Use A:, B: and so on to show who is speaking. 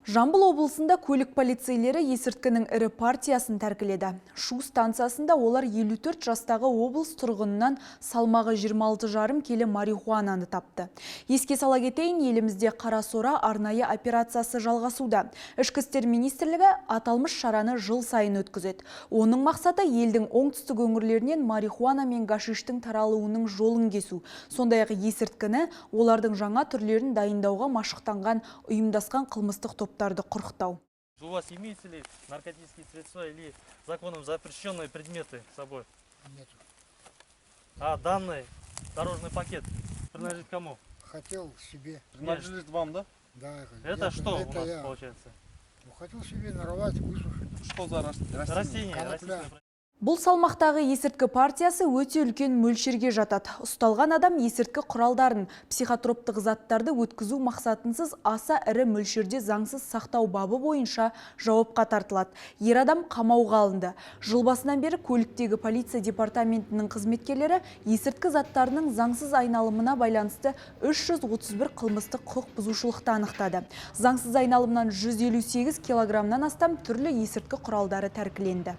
A: Жамбыл облысында көлік полицейлері есірткінің ірі партиясын тәркіледі. Шу станциясында олар 54 жастағы облыс тұрғынынан салмағы 26,5 келі марихуананы тапты. Еске сала кетейін, елімізде Қарасора арнайы операциясы жалғасуда. Ішкі істер министрлігі аталмыш шараны жыл сайын өткізеді. Оның мақсаты елдің оңтүстік өңірлерінен марихуана мен гашиштің таралуының жолын кесу. Сондай-ақ есірткіні, олардың жаңа түрлерін дайындауға машықтанған ұйымдасқан қылмыстық топтарды құрықтау.
B: У вас имеются ли наркотические средства или законом запрещенные предметы с собой?
C: Нет.
B: А данный дорожный пакет принадлежит кому?
C: Хотел себе.
B: Принадлежит вам, да?
C: Да.
B: Это что у нас получается?
C: Хотел себе нарвать, высушить.
B: Что за растение?
C: Конопля.
A: Бұл салмақтағы есірткі партиясы өте үлкен мөлшерге жатады. Ұсталған адам есірткі құралдарын, психотроптық заттарды өткізу мақсатынсыз аса ірі мөлшерде заңсыз сақтау бабы бойынша жауапқа тартылады. Ер адам қамауға алынды. Жыл басынан бері көліктегі полиция департаментінің қызметкерлері есірткі заттарының заңсыз айналымына байланысты 331 қылмыстық құқық бұзушылықты анықтады. Заңсыз айналымнан 158 килограммнан астам түрлі есірткі құралдары тәркіленді.